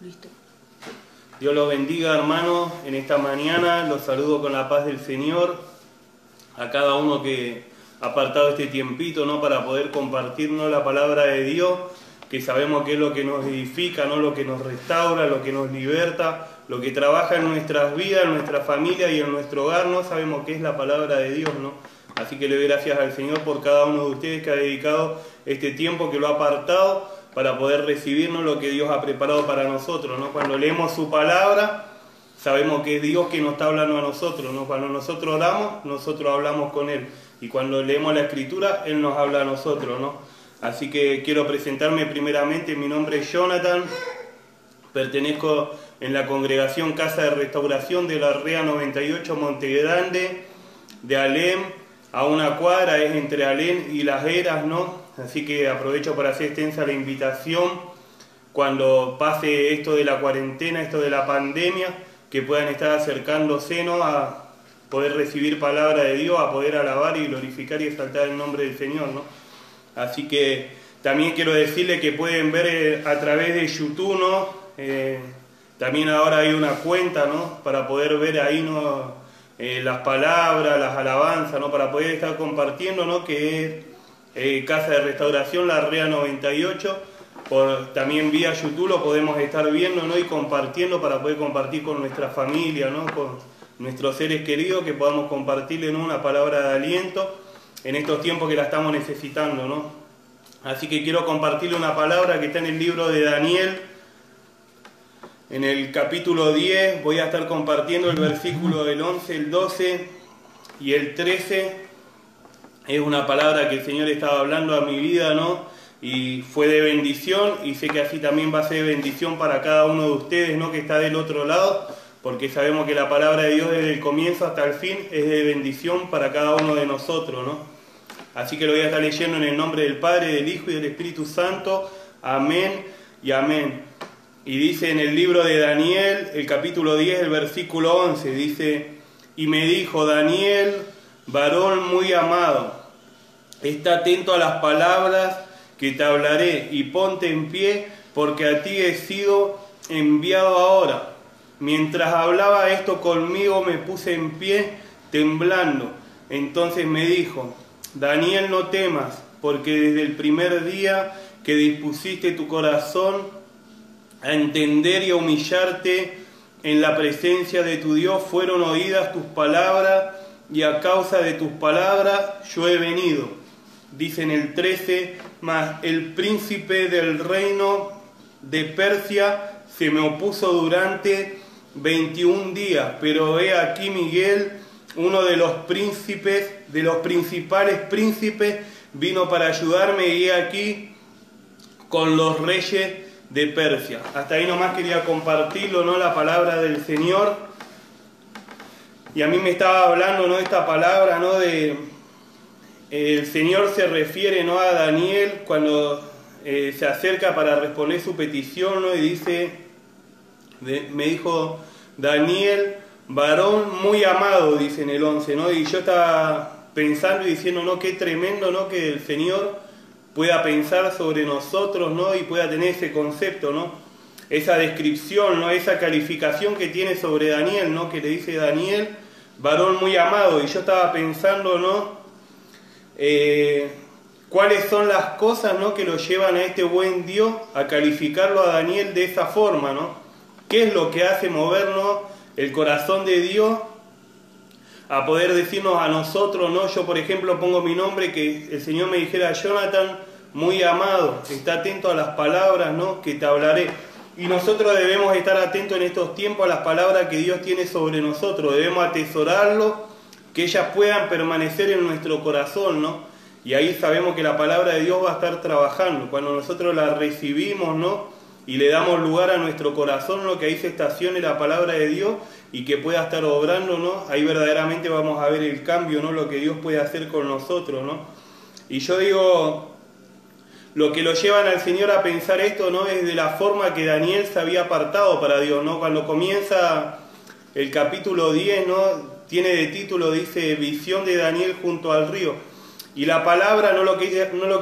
Listo. Dios los bendiga, hermanos, en esta mañana. Los saludo con la paz del Señor. A cada uno que ha apartado este tiempito, ¿no?, para poder compartirnos la palabra de Dios, que sabemos que es lo que nos edifica, ¿no?, lo que nos restaura, lo que nos liberta, lo que trabaja en nuestras vidas, en nuestra familia y en nuestro hogar, ¿no? Sabemos que es la palabra de Dios, ¿no? Así que le doy gracias al Señor por cada uno de ustedes que ha dedicado este tiempo, que lo ha apartado para poder recibirnos lo que Dios ha preparado para nosotros, ¿no? Cuando leemos su palabra, sabemos que es Dios que nos está hablando a nosotros, ¿no? Cuando nosotros oramos, nosotros hablamos con Él. Y cuando leemos la Escritura, Él nos habla a nosotros, ¿no? Así que quiero presentarme primeramente. Mi nombre es Jonathan, pertenezco en la congregación Casa de Restauración de la REA 98 Montegrande, de Alem, a una cuadra, es entre Alem y Las Heras, ¿no? Así que aprovecho para hacer extensa la invitación, cuando pase esto de la cuarentena, esto de la pandemia, que puedan estar acercándose, ¿no?, a poder recibir palabra de Dios, a poder alabar y glorificar y exaltar el nombre del Señor, ¿no? Así que también quiero decirles que pueden ver a través de YouTube, ¿no? También ahora hay una cuenta, ¿no?, para poder ver ahí, ¿no?, las palabras, las alabanzas, ¿no?, para poder estar compartiendo, ¿no?, que es Casa de Restauración, la REA 98, también vía YouTube lo podemos estar viendo, ¿no?, y compartiendo, para poder compartir con nuestra familia, ¿no?, con nuestros seres queridos, que podamos compartirle, ¿no?, una palabra de aliento en estos tiempos que la estamos necesitando, ¿no? Así que quiero compartirle una palabra que está en el libro de Daniel, en el capítulo 10, voy a estar compartiendo el versículo del 11, el 12 y el 13. Es una palabra que el Señor estaba hablando a mi vida, ¿no?, y fue de bendición, y sé que así también va a ser de bendición para cada uno de ustedes, ¿no?, que está del otro lado, porque sabemos que la palabra de Dios desde el comienzo hasta el fin es de bendición para cada uno de nosotros, ¿no? Así que lo voy a estar leyendo en el nombre del Padre, del Hijo y del Espíritu Santo. Amén y amén. Y dice en el libro de Daniel, el capítulo 10, el versículo 11, dice: y me dijo: Daniel, varón muy amado, está atento a las palabras que te hablaré, y ponte en pie, porque a ti he sido enviado ahora. Mientras hablaba esto conmigo, me puse en pie, temblando. Entonces me dijo: Daniel, no temas, porque desde el primer día que dispusiste tu corazón a entender y a humillarte en la presencia de tu Dios, fueron oídas tus palabras, y a causa de tus palabras yo he venido. Dice en el 13, mas el príncipe del reino de Persia se me opuso durante 21 días, pero he aquí Miguel, uno de los príncipes, de los principales príncipes, vino para ayudarme, y he aquí con los reyes de Persia. Hasta ahí nomás quería compartirlo, ¿no?, la palabra del Señor. Y a mí me estaba hablando, ¿no?, esta palabra, ¿no?, el Señor se refiere, ¿no?, a Daniel cuando se acerca para responder su petición, ¿no?, y dice, me dijo: Daniel, varón muy amado, dice en el 11, ¿no? Y yo estaba pensando y diciendo, ¿no?, qué tremendo, ¿no?, que el Señor pueda pensar sobre nosotros, ¿no?, y pueda tener ese concepto, ¿no?, esa descripción, ¿no?, esa calificación que tiene sobre Daniel, ¿no?, que le dice: Daniel, varón muy amado. Y yo estaba pensando, ¿no?, cuáles son las cosas, ¿no?, que lo llevan a este buen Dios a calificarlo a Daniel de esa forma, ¿no? ¿Qué es lo que hace movernos el corazón de Dios a poder decirnos a nosotros, ¿no? Yo, por ejemplo, pongo mi nombre, que el Señor me dijera: Jonathan, muy amado, está atento a las palabras, ¿no?, que te hablaré. Y nosotros debemos estar atentos en estos tiempos a las palabras que Dios tiene sobre nosotros. Debemos atesorarlo, que ellas puedan permanecer en nuestro corazón, ¿no? Y ahí sabemos que la palabra de Dios va a estar trabajando. Cuando nosotros la recibimos, ¿no?, y le damos lugar a nuestro corazón, ¿no?, que ahí se estacione la palabra de Dios y que pueda estar obrando, ¿no?, ahí verdaderamente vamos a ver el cambio, ¿no?, lo que Dios puede hacer con nosotros, ¿no? Y yo digo, lo que lo llevan al Señor a pensar esto, ¿no?, es de la forma que Daniel se había apartado para Dios, ¿no? Cuando comienza el capítulo 10, ¿no?, tiene de título, dice: visión de Daniel junto al río. Y la palabra no lo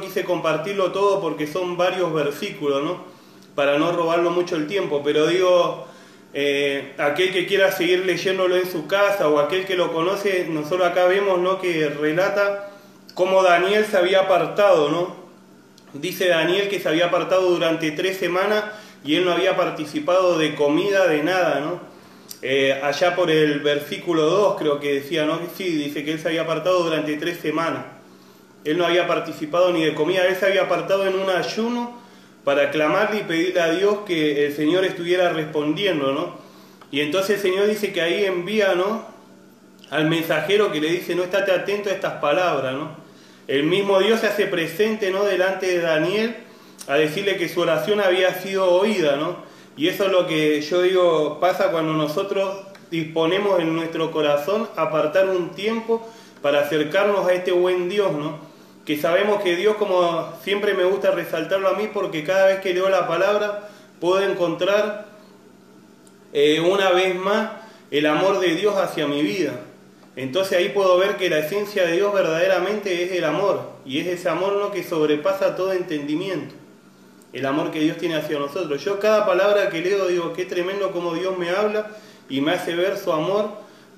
quise compartirlo todo porque son varios versículos, ¿no?, para no robarlo mucho el tiempo, pero digo, aquel que quiera seguir leyéndolo en su casa o aquel que lo conoce, nosotros acá vemos, ¿no?, que relata cómo Daniel se había apartado, ¿no? Dice Daniel que se había apartado durante 3 semanas y él no había participado de comida, de nada, ¿no? Allá por el versículo 2 creo que decía, ¿no? Sí, dice que él se había apartado durante 3 semanas. Él no había participado ni de comida, él se había apartado en un ayuno para clamarle y pedirle a Dios que el Señor estuviera respondiendo, ¿no? Y entonces el Señor dice que ahí envía, ¿no?, al mensajero que le dice, no, estate atento a estas palabras, ¿no? El mismo Dios se hace presente, ¿no?, delante de Daniel a decirle que su oración había sido oída, ¿no? Y eso es lo que yo digo, pasa cuando nosotros disponemos en nuestro corazón apartar un tiempo para acercarnos a este buen Dios, ¿no? Que sabemos que Dios, como siempre me gusta resaltarlo a mí, porque cada vez que leo la palabra puedo encontrar una vez más el amor de Dios hacia mi vida. Entonces ahí puedo ver que la esencia de Dios verdaderamente es el amor, y es ese amor, ¿no?, que sobrepasa todo entendimiento. El amor que Dios tiene hacia nosotros. Yo cada palabra que leo digo, qué tremendo como Dios me habla y me hace ver su amor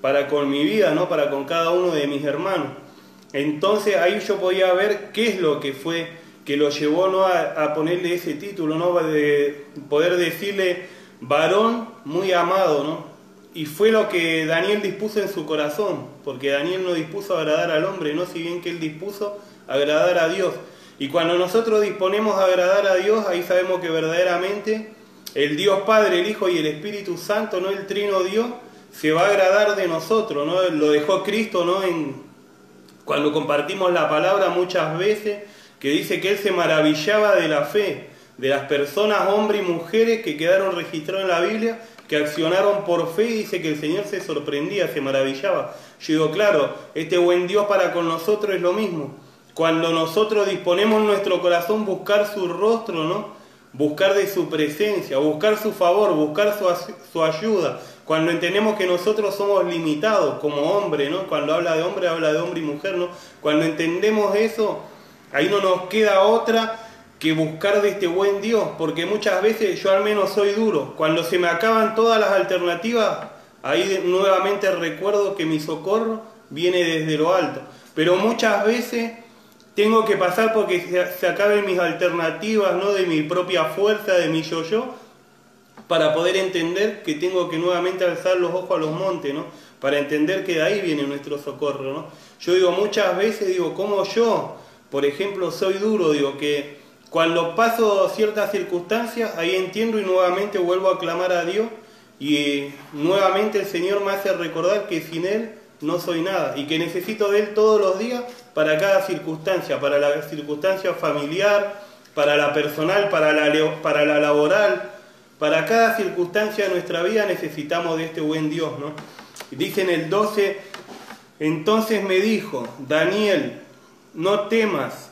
para con mi vida, ¿no?, para con cada uno de mis hermanos. Entonces ahí yo podía ver qué es lo que fue que lo llevó, ¿no?, a ponerle ese título, ¿no?, de poder decirle varón muy amado, ¿no? Y fue lo que Daniel dispuso en su corazón, porque Daniel no dispuso a agradar al hombre, no, si bien que él dispuso a agradar a Dios. Y cuando nosotros disponemos a agradar a Dios, ahí sabemos que verdaderamente el Dios Padre, el Hijo y el Espíritu Santo, ¿no?, el Trino Dios, se va a agradar de nosotros, ¿no? Lo dejó Cristo, ¿no?, cuando compartimos la palabra muchas veces, que dice que Él se maravillaba de la fe de las personas, hombres y mujeres que quedaron registrados en la Biblia, que accionaron por fe, y dice que el Señor se sorprendía, se maravillaba. Yo digo, claro, este buen Dios para con nosotros es lo mismo. Cuando nosotros disponemos en nuestro corazón buscar su rostro, ¿no?, buscar de su presencia, buscar su favor, buscar su ayuda, cuando entendemos que nosotros somos limitados como hombre, ¿no?, cuando habla de hombre y mujer, ¿no?, cuando entendemos eso, ahí no nos queda otra que buscar de este buen Dios, porque muchas veces yo al menos soy duro, cuando se me acaban todas las alternativas, ahí nuevamente recuerdo que mi socorro viene desde lo alto, pero muchas veces tengo que pasar porque se acaben mis alternativas, ¿no?, de mi propia fuerza, de mi yo-yo, para poder entender que tengo que nuevamente alzar los ojos a los montes, ¿no?, para entender que de ahí viene nuestro socorro, ¿no? Yo digo, muchas veces digo, como yo, por ejemplo, soy duro, digo, que cuando paso ciertas circunstancias, ahí entiendo y nuevamente vuelvo a clamar a Dios, y nuevamente el Señor me hace recordar que sin Él no soy nada, y que necesito de Él todos los días para cada circunstancia, para la circunstancia familiar, para la personal, para la laboral, para cada circunstancia de nuestra vida necesitamos de este buen Dios, ¿no? Dice en el 12, entonces me dijo, Daniel, no temas,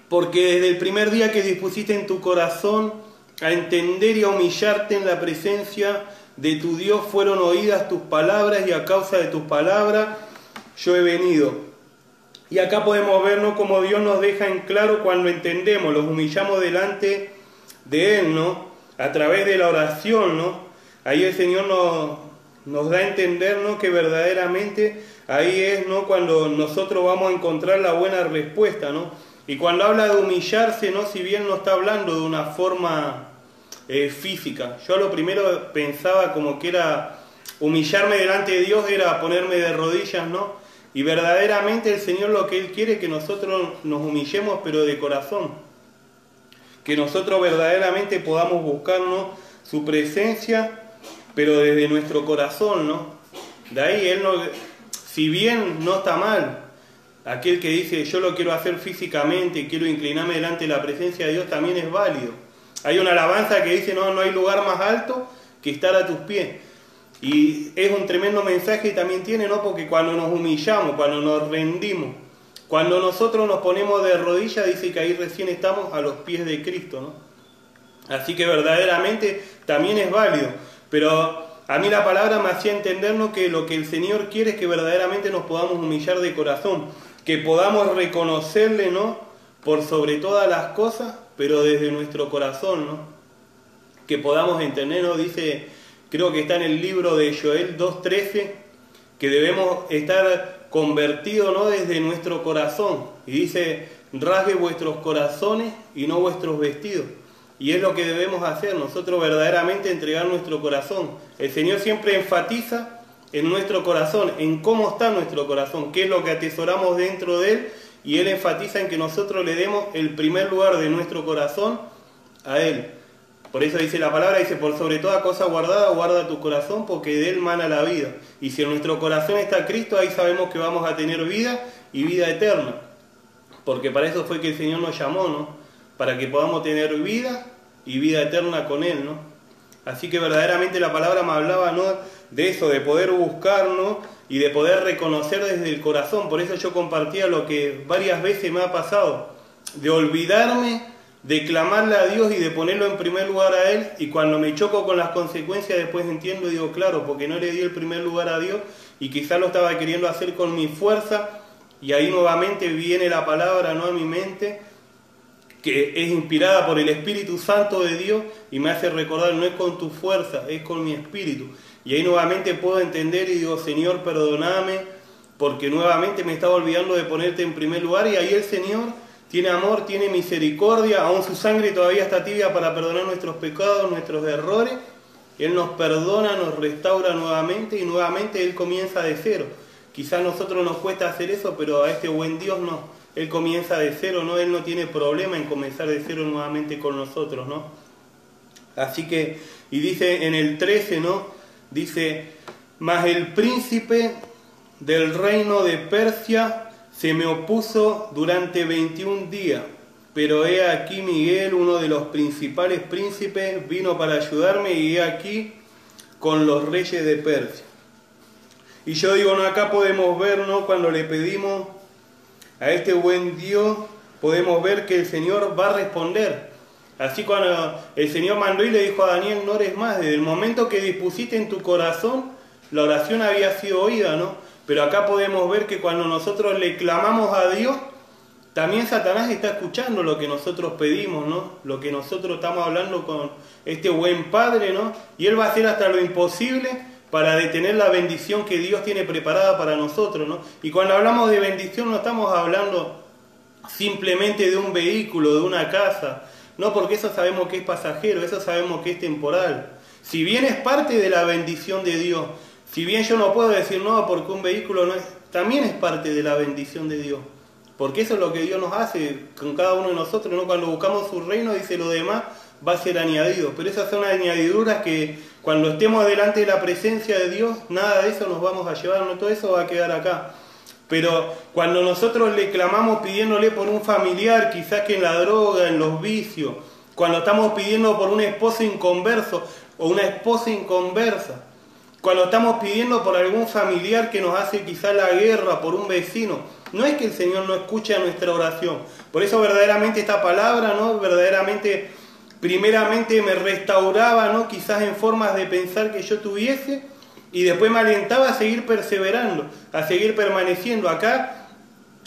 porque desde el primer día que dispusiste en tu corazón a entender y a humillarte en la presencia de tu Dios fueron oídas tus palabras, y a causa de tus palabras yo he venido. Y acá podemos ver, ¿no?, cómo Dios nos deja en claro cuando entendemos, los humillamos delante de Él, ¿no?, a través de la oración, ¿no? Ahí el Señor nos da a entender, ¿no?, que verdaderamente ahí es, ¿no?, cuando nosotros vamos a encontrar la buena respuesta, ¿no? Y cuando habla de humillarse, ¿no?, si bien no está hablando de una forma física. Yo lo primero pensaba como que era humillarme delante de Dios, era ponerme de rodillas, ¿no? Y verdaderamente el Señor lo que Él quiere es que nosotros nos humillemos, pero de corazón. Que nosotros verdaderamente podamos buscarnos su presencia, pero desde nuestro corazón, ¿no? De ahí Él no, si bien no está mal, aquel que dice yo lo quiero hacer físicamente, quiero inclinarme delante de la presencia de Dios, también es válido. Hay una alabanza que dice no hay lugar más alto que estar a tus pies. Y es un tremendo mensaje y también tiene, ¿no? Porque cuando nos humillamos, cuando nos rendimos, cuando nosotros nos ponemos de rodillas, dice que ahí recién estamos a los pies de Cristo, ¿no? Así que verdaderamente también es válido. Pero a mí la palabra me hacía entendernos que lo que el Señor quiere es que verdaderamente nos podamos humillar de corazón, que podamos reconocerle, ¿no?, por sobre todas las cosas, pero desde nuestro corazón, ¿no? que podamos entender, ¿no? Dice, creo que está en el libro de Joel 2:13, que debemos estar convertidos, ¿no? Desde nuestro corazón. Y dice, rasgue vuestros corazones y no vuestros vestidos. Y es lo que debemos hacer, nosotros verdaderamente entregar nuestro corazón. El Señor siempre enfatiza en nuestro corazón, en cómo está nuestro corazón, qué es lo que atesoramos dentro de Él, y Él enfatiza en que nosotros le demos el primer lugar de nuestro corazón a Él. Por eso dice la palabra, dice, por sobre toda cosa guardada, guarda tu corazón, porque de Él mana la vida. Y si en nuestro corazón está Cristo, ahí sabemos que vamos a tener vida y vida eterna. Porque para eso fue que el Señor nos llamó, ¿no? Para que podamos tener vida y vida eterna con Él, ¿no? Así que verdaderamente la palabra me hablaba, ¿no? De eso, de poder buscar, ¿no? Y de poder reconocer desde el corazón. Por eso yo compartía lo que varias veces me ha pasado, de olvidarme de clamarle a Dios y de ponerlo en primer lugar a Él, y cuando me choco con las consecuencias después entiendo y digo, claro, porque no le di el primer lugar a Dios y quizás lo estaba queriendo hacer con mi fuerza, y ahí nuevamente viene la palabra, ¿no? A mi mente, que es inspirada por el Espíritu Santo de Dios y me hace recordar, no es con tu fuerza, es con mi espíritu. Y ahí nuevamente puedo entender y digo, Señor, perdóname, porque nuevamente me estaba olvidando de ponerte en primer lugar, y ahí el Señor tiene amor, tiene misericordia, aún su sangre todavía está tibia para perdonar nuestros pecados, nuestros errores. Él nos perdona, nos restaura nuevamente, y nuevamente Él comienza de cero. Quizás a nosotros nos cuesta hacer eso, pero a este buen Dios no. Él comienza de cero, ¿no? Él no tiene problema en comenzar de cero nuevamente con nosotros, ¿no? Así que, y dice en el 13, ¿no? Dice, mas el príncipe del reino de Persia se me opuso durante 21 días, pero he aquí Miguel, uno de los principales príncipes, vino para ayudarme, y he aquí con los reyes de Persia. Y yo digo, no, acá podemos ver, ¿no? Cuando le pedimos a este buen Dios, podemos ver que el Señor va a responder. Así cuando el Señor mandó y le dijo a Daniel, no ores más, desde el momento que dispusiste en tu corazón, la oración había sido oída, ¿no? Pero acá podemos ver que cuando nosotros le clamamos a Dios, también Satanás está escuchando lo que nosotros pedimos, ¿no? Lo que nosotros estamos hablando con este buen Padre, ¿no? Y Él va a hacer hasta lo imposible para detener la bendición que Dios tiene preparada para nosotros, ¿no? Y cuando hablamos de bendición no estamos hablando simplemente de un vehículo, de una casa, no, porque eso sabemos que es pasajero, eso sabemos que es temporal. Si bien es parte de la bendición de Dios, si bien yo no puedo decir no, porque un vehículo no es, también es parte de la bendición de Dios. Porque eso es lo que Dios nos hace con cada uno de nosotros, ¿no? Cuando buscamos su reino, dice, lo demás va a ser añadido. Pero esas son añadiduras que cuando estemos delante de la presencia de Dios, nada de eso nos vamos a llevar, no, todo eso va a quedar acá. Pero cuando nosotros le clamamos pidiéndole por un familiar, quizás que en la droga, en los vicios, cuando estamos pidiendo por un esposo inconverso o una esposa inconversa, cuando estamos pidiendo por algún familiar que nos hace quizás la guerra, por un vecino, no es que el Señor no escuche nuestra oración. Por eso verdaderamente esta palabra, ¿no? Verdaderamente, primeramente me restauraba, ¿no? Quizás en formas de pensar que yo tuviese, y después me alentaba a seguir perseverando, a seguir permaneciendo. Acá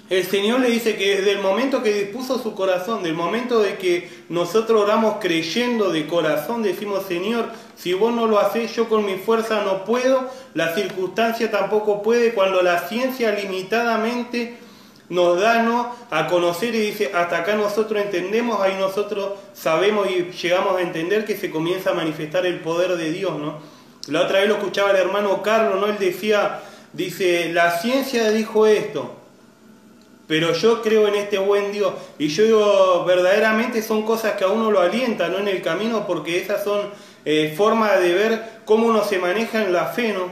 el Señor le dice que desde el momento que dispuso su corazón, del momento de que nosotros oramos creyendo de corazón, decimos, Señor, si vos no lo hacés, yo con mi fuerza no puedo, la circunstancia tampoco puede, cuando la ciencia limitadamente nos da, ¿no?, a conocer, y dice, hasta acá nosotros entendemos, ahí nosotros sabemos y llegamos a entender que se comienza a manifestar el poder de Dios, ¿no? La otra vez lo escuchaba el hermano Carlos, ¿no? Él decía, dice, la ciencia dijo esto, pero yo creo en este buen Dios. Y yo digo, verdaderamente son cosas que a uno lo alientan, ¿no?, en el camino, porque esas son formas de ver cómo uno se maneja en la fe, ¿no?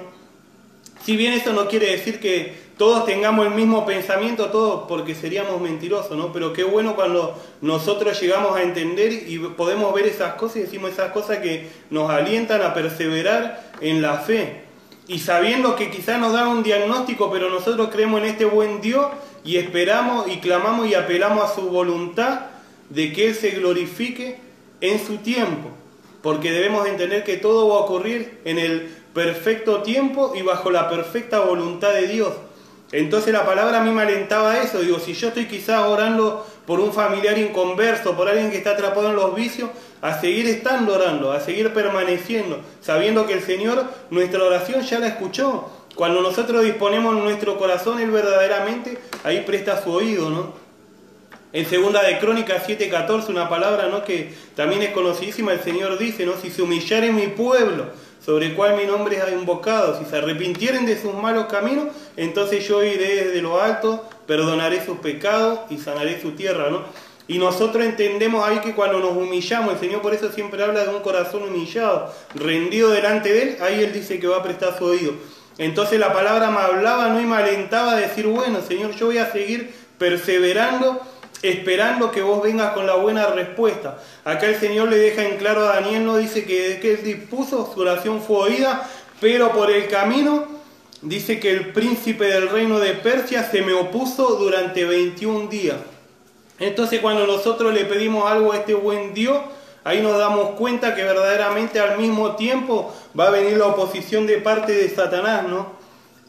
Si bien eso no quiere decir que todos tengamos el mismo pensamiento, todos, porque seríamos mentirosos, ¿no? Pero qué bueno cuando nosotros llegamos a entender y podemos ver esas cosas y decimos esas cosas que nos alientan a perseverar en la fe. Y sabiendo que quizás nos dan un diagnóstico, pero nosotros creemos en este buen Dios y esperamos y clamamos y apelamos a su voluntad de que Él se glorifique en su tiempo. Porque debemos entender que todo va a ocurrir en el perfecto tiempo y bajo la perfecta voluntad de Dios. Entonces la palabra a mí me alentaba a eso. Digo, si yo estoy quizás orando por un familiar inconverso, por alguien que está atrapado en los vicios, a seguir estando orando, a seguir permaneciendo, sabiendo que el Señor nuestra oración ya la escuchó. Cuando nosotros disponemos nuestro corazón, Él verdaderamente ahí presta su oído, ¿no? En segunda de Crónicas 7:14, una palabra, ¿no?, que también es conocidísima, el Señor dice, ¿no?, si se humillare mi pueblo, sobre el cual mi nombre es invocado, si se arrepintieren de sus malos caminos, entonces yo iré desde lo alto, perdonaré sus pecados y sanaré su tierra, ¿no? Y nosotros entendemos ahí que cuando nos humillamos, el Señor por eso siempre habla de un corazón humillado, rendido delante de Él, ahí Él dice que va a prestar su oído. Entonces la palabra me hablaba, ¿no?, y me alentaba a decir, bueno, Señor, yo voy a seguir perseverando, esperando que vos vengas con la buena respuesta. Acá el Señor le deja en claro a Daniel, no dice que desde que él dispuso, su oración fue oída, pero por el camino dice que el príncipe del reino de Persia se me opuso durante 21 días. Entonces cuando nosotros le pedimos algo a este buen Dios, ahí nos damos cuenta que verdaderamente al mismo tiempo va a venir la oposición de parte de Satanás, ¿no?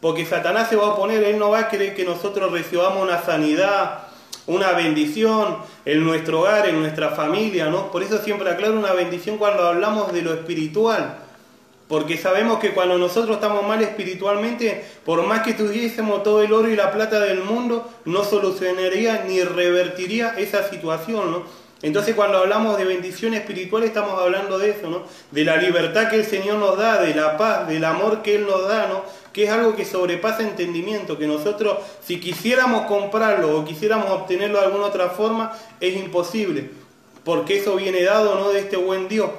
Porque Satanás se va a oponer, él no va a querer que nosotros recibamos una sanidad, una bendición en nuestro hogar, en nuestra familia, ¿no? Por eso siempre aclaro una bendición cuando hablamos de lo espiritual. Porque sabemos que cuando nosotros estamos mal espiritualmente, por más que tuviésemos todo el oro y la plata del mundo, no solucionaría ni revertiría esa situación, ¿no? Entonces cuando hablamos de bendición espiritual estamos hablando de eso, ¿no? De la libertad que el Señor nos da, de la paz, del amor que Él nos da, ¿no? Que es algo que sobrepasa entendimiento, que nosotros si quisiéramos comprarlo o quisiéramos obtenerlo de alguna otra forma, es imposible, porque eso viene dado, ¿no?, de este buen Dios.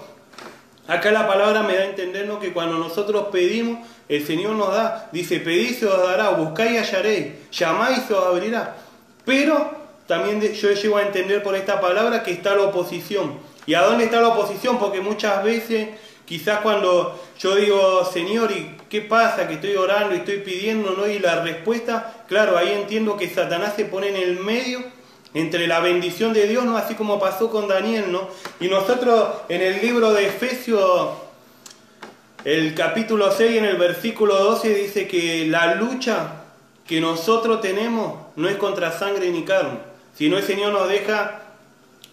Acá la palabra me da a entender, ¿no?, que cuando nosotros pedimos, el Señor nos da, dice, pedid se os dará, buscáis y hallaréis, llamáis y se os abrirá. Pero también yo llego a entender por esta palabra que está la oposición. ¿Y a dónde está la oposición? Porque muchas veces, quizás cuando yo digo, Señor, ¿y qué pasa? Que estoy orando y estoy pidiendo, ¿no? Y la respuesta, claro, ahí entiendo que Satanás se pone en el medio entre la bendición de Dios, ¿no? Así como pasó con Daniel, ¿no? Y nosotros en el libro de Efesios, el capítulo 6, en el versículo 12, dice que la lucha que nosotros tenemos no es contra sangre ni carne, sino el Señor nos deja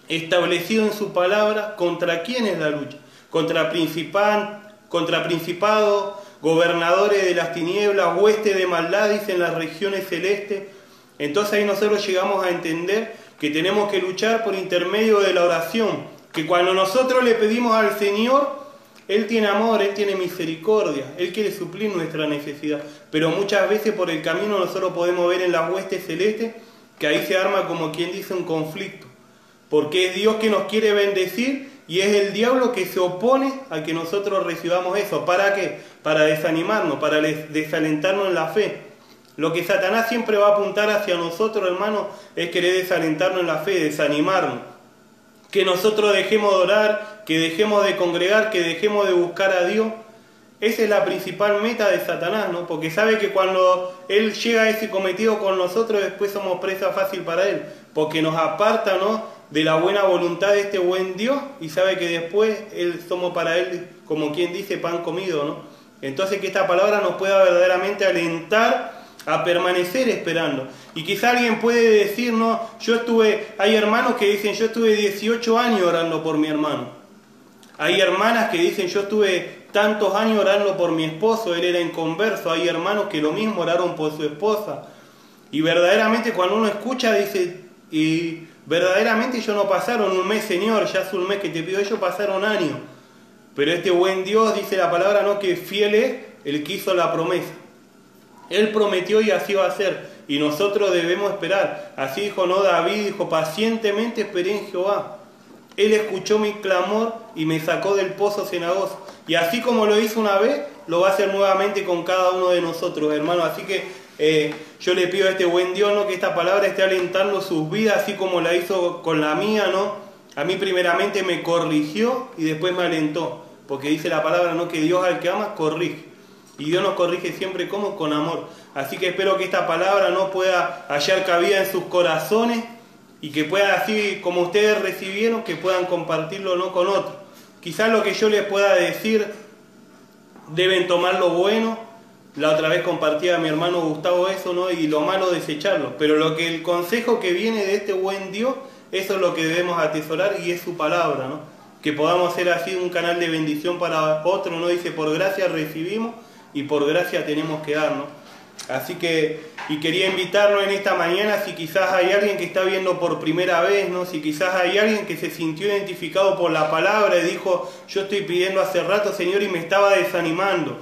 establecido en su palabra contra quién es la lucha. Contra principados, gobernadores de las tinieblas, huestes de maldad, dicen las regiones celestes. Entonces ahí nosotros llegamos a entender que tenemos que luchar por intermedio de la oración, que cuando nosotros le pedimos al Señor, Él tiene amor, Él tiene misericordia, Él quiere suplir nuestra necesidad, pero muchas veces por el camino nosotros podemos ver en las huestes celestes que ahí se arma, como quien dice, un conflicto, porque es Dios que nos quiere bendecir y es el diablo que se opone a que nosotros recibamos eso. ¿Para qué? Para desanimarnos, para desalentarnos en la fe. Lo que Satanás siempre va a apuntar hacia nosotros, hermanos, es querer desalentarnos en la fe, desanimarnos. Que nosotros dejemos de orar, que dejemos de congregar, que dejemos de buscar a Dios. Esa es la principal meta de Satanás, ¿no? Porque sabe que cuando Él llega a ese cometido con nosotros, después somos presa fácil para Él. Porque nos aparta, ¿no?, de la buena voluntad de este buen Dios, y sabe que después somos para Él, como quien dice, pan comido, ¿no? Entonces que esta palabra nos pueda verdaderamente alentar a permanecer esperando. Y quizá alguien puede decir, no, hay hermanos que dicen, yo estuve 18 años orando por mi hermano. Hay hermanas que dicen, yo estuve tantos años orando por mi esposo, él era inconverso. Hay hermanos que lo mismo oraron por su esposa. Y verdaderamente cuando uno escucha, dice, y verdaderamente ellos no pasaron un mes, Señor, ya hace un mes que te pido, ellos pasaron años. Pero este buen Dios, dice la palabra, ¿no?, que fiel es el que hizo la promesa. Él prometió y así va a ser, y nosotros debemos esperar. Así dijo, ¿no?, David dijo, pacientemente esperé en Jehová. Él escuchó mi clamor y me sacó del pozo cenagoso. Y así como lo hizo una vez, lo va a hacer nuevamente con cada uno de nosotros, hermanos. Así que yo le pido a este buen Dios, ¿no?, que esta palabra esté alentando sus vidas, así como la hizo con la mía, ¿no? A mí primeramente me corrigió y después me alentó, porque dice la palabra, ¿no?, que Dios al que ama corrige. Y Dios nos corrige siempre, ¿cómo? Con amor. Así que espero que esta palabra no pueda hallar cabida en sus corazones y que puedan, así como ustedes recibieron, que puedan compartirlo, ¿no?, con otros. Quizás lo que yo les pueda decir, deben tomar lo bueno. La otra vez compartía a mi hermano Gustavo eso, ¿no?, y lo malo desecharlo. Pero el consejo que viene de este buen Dios, eso es lo que debemos atesorar y es su palabra, ¿no? que podamos ser así un canal de bendición para otro, ¿no? Dice, por gracia recibimos y por gracia tenemos que dar, ¿no? Así que, y quería invitarlo en esta mañana, si quizás hay alguien que está viendo por primera vez, ¿no? Si quizás hay alguien que se sintió identificado por la palabra y dijo, yo estoy pidiendo hace rato, Señor, y me estaba desanimando,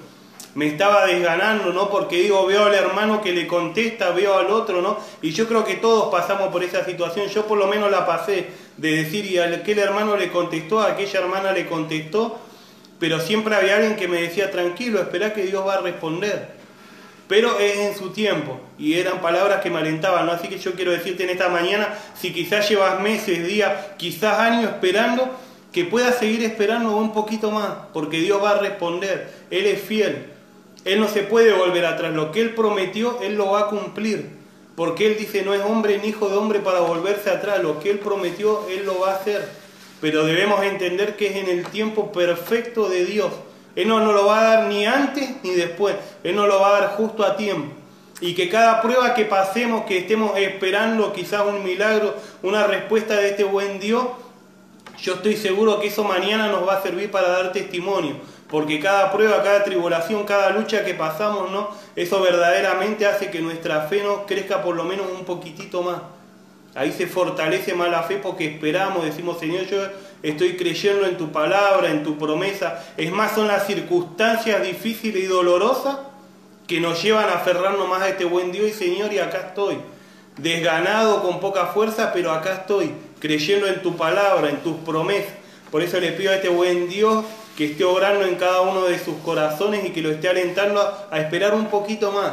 me estaba desganando, ¿no? Porque digo, veo al hermano que le contesta, veo al otro, ¿no? Y yo creo que todos pasamos por esa situación, yo por lo menos la pasé, de decir, y a aquel hermano le contestó, a aquella hermana le contestó, pero siempre había alguien que me decía, tranquilo, esperá que Dios va a responder. Pero es en su tiempo, y eran palabras que me alentaban, ¿no? Así que yo quiero decirte en esta mañana, si quizás llevas meses, días, quizás años esperando, que puedas seguir esperando un poquito más, porque Dios va a responder, Él es fiel, Él no se puede volver atrás, lo que Él prometió, Él lo va a cumplir, porque Él dice, no es hombre ni hijo de hombre para volverse atrás, lo que Él prometió, Él lo va a hacer, pero debemos entender que es en el tiempo perfecto de Dios. Él no nos lo va a dar ni antes ni después, Él nos lo va a dar justo a tiempo. Y que cada prueba que pasemos, que estemos esperando quizás un milagro, una respuesta de este buen Dios, yo estoy seguro que eso mañana nos va a servir para dar testimonio. Porque cada prueba, cada tribulación, cada lucha que pasamos, ¿no? Eso verdaderamente hace que nuestra fe nos crezca por lo menos un poquitito más. Ahí se fortalece más la fe porque esperamos, decimos, Señor, yo estoy creyendo en tu palabra, en tu promesa. Es más, son las circunstancias difíciles y dolorosas que nos llevan a aferrarnos más a este buen Dios y Señor, y acá estoy, desganado, con poca fuerza, pero acá estoy, creyendo en tu palabra, en tus promesas. Por eso le pido a este buen Dios que esté obrando en cada uno de sus corazones y que lo esté alentando a esperar un poquito más,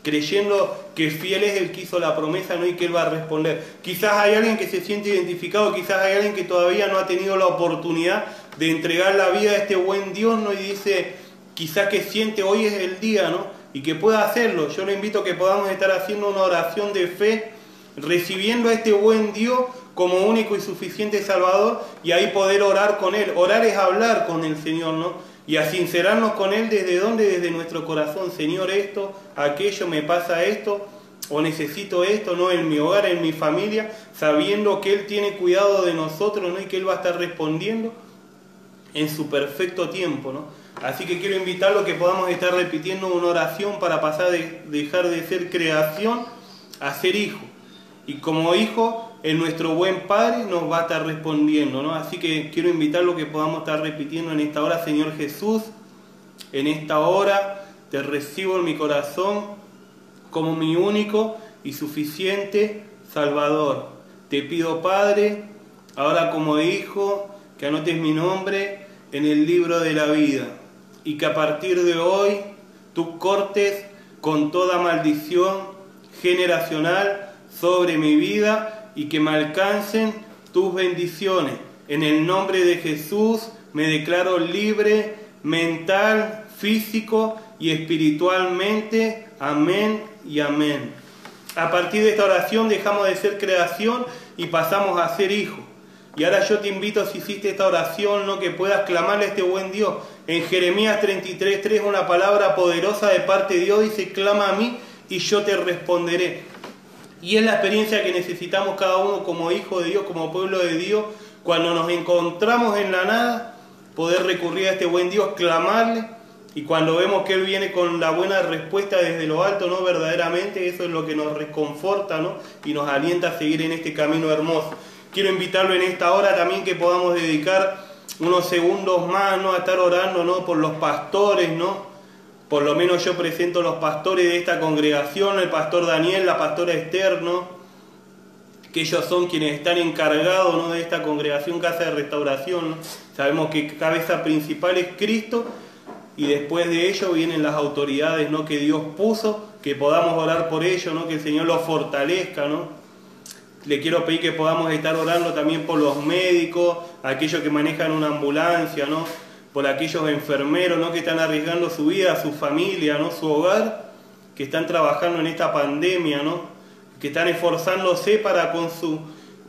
creyendo que fiel es el que hizo la promesa, ¿no? Y que Él va a responder. Quizás hay alguien que se siente identificado, quizás hay alguien que todavía no ha tenido la oportunidad de entregar la vida a este buen Dios, ¿no? Y dice, quizás que siente hoy es el día, ¿no? Y que pueda hacerlo. Yo le invito a que podamos estar haciendo una oración de fe, recibiendo a este buen Dios como único y suficiente Salvador, y ahí poder orar con Él. Orar es hablar con el Señor, ¿no? Y a sincerarnos con Él, ¿desde dónde? Desde nuestro corazón. Señor, esto, aquello, me pasa esto, o necesito esto, ¿no? En mi hogar, en mi familia, sabiendo que Él tiene cuidado de nosotros, ¿no? Y que Él va a estar respondiendo en su perfecto tiempo, ¿no? Así que quiero invitarlo a que podamos estar repitiendo una oración para pasar de dejar de ser creación a ser hijo. Y como hijo, nuestro buen Padre nos va a estar respondiendo, ¿no? Así que quiero invitarlo a que podamos estar repitiendo en esta hora, Señor Jesús, en esta hora te recibo en mi corazón como mi único y suficiente Salvador. Te pido, Padre, ahora como hijo, que anotes mi nombre en el libro de la vida y que a partir de hoy tú cortes con toda maldición generacional sobre mi vida y que me alcancen tus bendiciones. En el nombre de Jesús me declaro libre, mental, físico y espiritualmente. Amén y amén. A partir de esta oración dejamos de ser creación y pasamos a ser hijos. Y ahora yo te invito, si hiciste esta oración, ¿no? Que puedas clamarle a este buen Dios. En Jeremías 33:3, una palabra poderosa de parte de Dios dice, clama a mí y yo te responderé. Y es la experiencia que necesitamos cada uno como hijo de Dios, como pueblo de Dios, cuando nos encontramos en la nada, poder recurrir a este buen Dios, clamarle, y cuando vemos que Él viene con la buena respuesta desde lo alto, ¿no? Verdaderamente eso es lo que nos reconforta, ¿no? Y nos alienta a seguir en este camino hermoso. Quiero invitarlo en esta hora también que podamos dedicar unos segundos más, ¿no? A estar orando, ¿no? Por los pastores, ¿no? Por lo menos yo presento a los pastores de esta congregación, el pastor Daniel, la pastora Esther, ¿no? Que ellos son quienes están encargados, ¿no? De esta congregación Casa de Restauración, ¿no? Sabemos que cabeza principal es Cristo y después de ello vienen las autoridades, ¿no? Que Dios puso, que podamos orar por ellos, ¿no? Que el Señor los fortalezca, ¿no? Le quiero pedir que podamos estar orando también por los médicos, aquellos que manejan una ambulancia, ¿no? Por aquellos enfermeros, ¿no? Que están arriesgando su vida, su familia, ¿no? Su hogar, que están trabajando en esta pandemia, ¿no? Que están esforzándose para con sus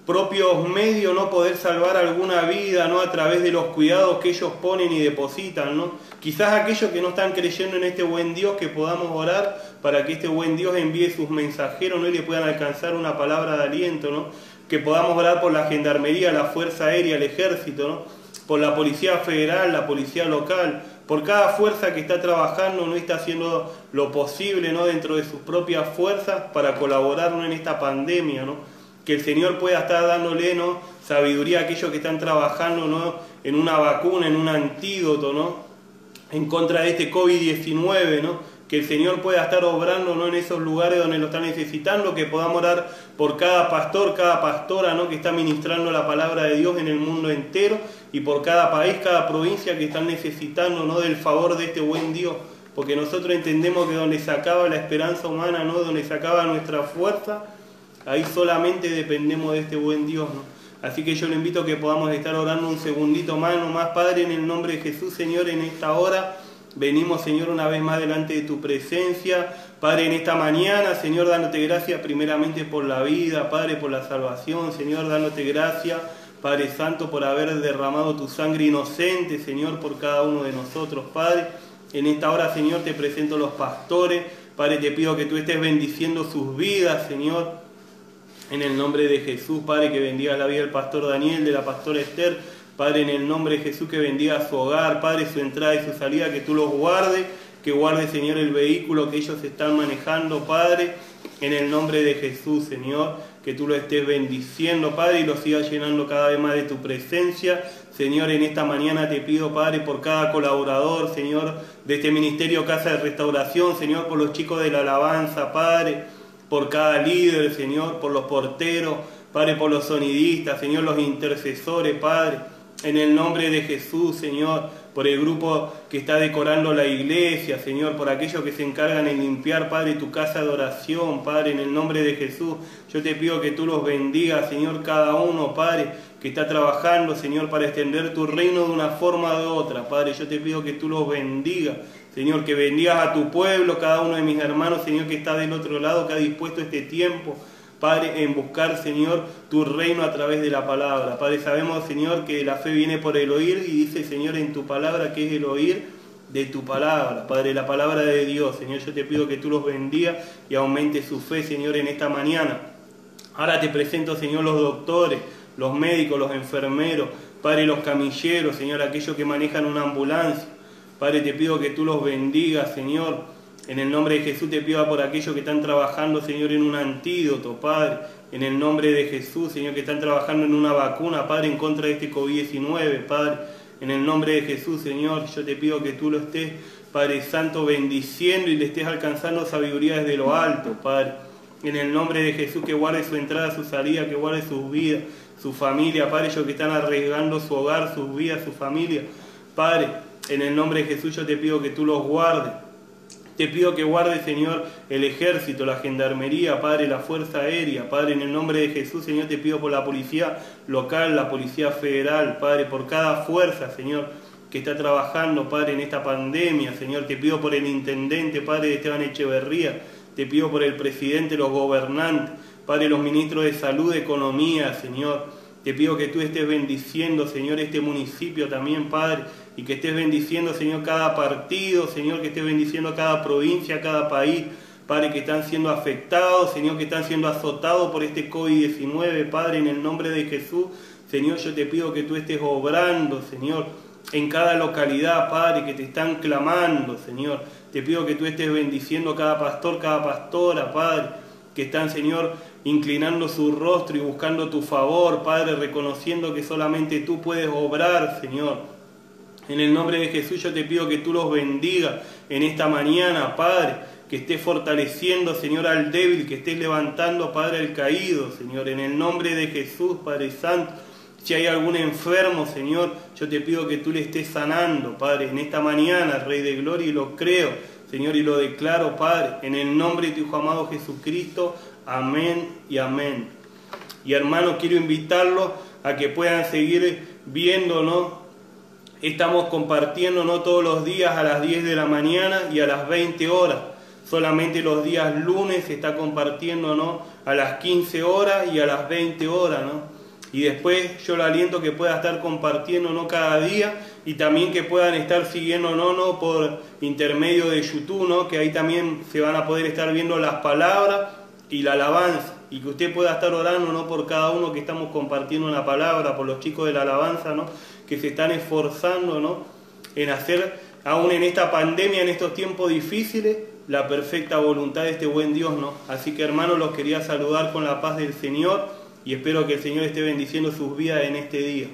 propios medios, ¿no? Poder salvar alguna vida, ¿no? A través de los cuidados que ellos ponen y depositan, ¿no? Quizás aquellos que no están creyendo en este buen Dios, que podamos orar para que este buen Dios envíe sus mensajeros, ¿no? Y le puedan alcanzar una palabra de aliento, ¿no? Que podamos orar por la gendarmería, la fuerza aérea, el ejército, ¿no? por la Policía Federal, la Policía Local, por cada fuerza que está trabajando, no está haciendo lo posible, ¿no?, dentro de sus propias fuerzas para colaborar, ¿no?, en esta pandemia, ¿no? Que el Señor pueda estar dándole, ¿no?, sabiduría a aquellos que están trabajando, ¿no?, en una vacuna, en un antídoto, ¿no?, en contra de este COVID-19, ¿no? Que el Señor pueda estar obrando, ¿no?, en esos lugares donde lo está necesitando, que podamos orar por cada pastor, cada pastora, ¿no?, que está ministrando la palabra de Dios en el mundo entero, y por cada país, cada provincia que están necesitando, ¿no?, del favor de este buen Dios, porque nosotros entendemos que donde se acaba la esperanza humana, ¿no?, donde se acaba nuestra fuerza, ahí solamente dependemos de este buen Dios, ¿no? Así que yo le invito a que podamos estar orando un segundito más, nomás, Padre, en el nombre de Jesús, Señor, en esta hora. Venimos, Señor, una vez más delante de tu presencia, Padre, en esta mañana, Señor, dándote gracias primeramente por la vida, Padre, por la salvación, Señor, dándote gracias, Padre Santo, por haber derramado tu sangre inocente, Señor, por cada uno de nosotros, Padre. En esta hora, Señor, te presento los pastores, Padre, te pido que tú estés bendiciendo sus vidas, Señor, en el nombre de Jesús, Padre, que bendiga la vida del pastor Daniel, de la pastora Esther, Padre, en el nombre de Jesús, que bendiga su hogar, Padre, su entrada y su salida, que tú los guardes, que guarde, Señor, el vehículo que ellos están manejando, Padre, en el nombre de Jesús, Señor, que tú lo estés bendiciendo, Padre, y lo sigas llenando cada vez más de tu presencia. Señor, en esta mañana te pido, Padre, por cada colaborador, Señor, de este ministerio Casa de Restauración, Señor, por los chicos de la alabanza, Padre, por cada líder, Señor, por los porteros, Padre, por los sonidistas, Señor, los intercesores, Padre, en el nombre de Jesús, Señor, por el grupo que está decorando la iglesia, Señor, por aquellos que se encargan en limpiar, Padre, tu casa de oración, Padre, en el nombre de Jesús, yo te pido que tú los bendigas, Señor, cada uno, Padre, que está trabajando, Señor, para extender tu reino de una forma o de otra, Padre, yo te pido que tú los bendigas, Señor, que bendigas a tu pueblo, cada uno de mis hermanos, Señor, que está del otro lado, que ha dispuesto este tiempo, Padre, en buscar, Señor, tu reino a través de la palabra. Padre, sabemos, Señor, que la fe viene por el oír, y dice, Señor, en tu palabra, que es el oír de tu palabra. Padre, la palabra de Dios, Señor, yo te pido que tú los bendigas y aumente su fe, Señor, en esta mañana. Ahora te presento, Señor, los doctores, los médicos, los enfermeros, Padre, los camilleros, Señor, aquellos que manejan una ambulancia. Padre, te pido que tú los bendigas, Señor. En el nombre de Jesús te pido por aquellos que están trabajando, Señor, en un antídoto, Padre. En el nombre de Jesús, Señor, que están trabajando en una vacuna, Padre, en contra de este COVID-19, Padre. En el nombre de Jesús, Señor, yo te pido que tú lo estés, Padre Santo, bendiciendo y le estés alcanzando sabiduría desde lo alto, Padre. En el nombre de Jesús, que guarde su entrada, su salida, que guarde sus vidas, su familia, Padre, ellos que están arriesgando su hogar, sus vidas, su familia. Padre, en el nombre de Jesús yo te pido que tú los guardes. Te pido que guarde, Señor, el ejército, la gendarmería, Padre, la fuerza aérea. Padre, en el nombre de Jesús, Señor, te pido por la policía local, la policía federal, Padre, por cada fuerza, Señor, que está trabajando, Padre, en esta pandemia, Señor. Te pido por el intendente, Padre, de Esteban Echeverría. Te pido por el presidente, los gobernantes, Padre, los ministros de salud, de economía, Señor. Te pido que tú estés bendiciendo, Señor, este municipio también, Padre, y que estés bendiciendo, Señor, cada partido, Señor, que estés bendiciendo cada provincia, cada país, Padre, que están siendo afectados, Señor, que están siendo azotados por este COVID-19, Padre, en el nombre de Jesús, Señor, yo te pido que tú estés obrando, Señor, en cada localidad, Padre, que te están clamando, Señor. Te pido que tú estés bendiciendo cada pastor, cada pastora, Padre, que están, Señor, inclinando su rostro y buscando tu favor, Padre, reconociendo que solamente tú puedes obrar, Señor. En el nombre de Jesús yo te pido que tú los bendigas en esta mañana, Padre, que estés fortaleciendo, Señor, al débil, que estés levantando, Padre, al caído, Señor, en el nombre de Jesús, Padre Santo. Si hay algún enfermo, Señor, yo te pido que tú le estés sanando, Padre, en esta mañana, Rey de Gloria, y lo creo, Señor, y lo declaro, Padre, en el nombre de tu Hijo amado Jesucristo. Amén y amén. Y hermanos, quiero invitarlos a que puedan seguir viéndonos. Estamos compartiendo, ¿no?, todos los días a las 10 de la mañana y a las 20 horas. Solamente los días lunes se está compartiendo, ¿no?, a las 15 horas y a las 20 horas, ¿no? Y después yo lo aliento que pueda estar compartiendo, ¿no?, cada día, y también que puedan estar siguiendo, ¿no?, por intermedio de YouTube, ¿no?, que ahí también se van a poder estar viendo las palabras y la alabanza, y que usted pueda estar orando, ¿no?, por cada uno que estamos compartiendo una palabra, por los chicos de la alabanza, ¿no?, que se están esforzando, ¿no?, en hacer, aún en esta pandemia, en estos tiempos difíciles, la perfecta voluntad de este buen Dios, ¿no? Así que, hermanos, los quería saludar con la paz del Señor y espero que el Señor esté bendiciendo sus vidas en este día.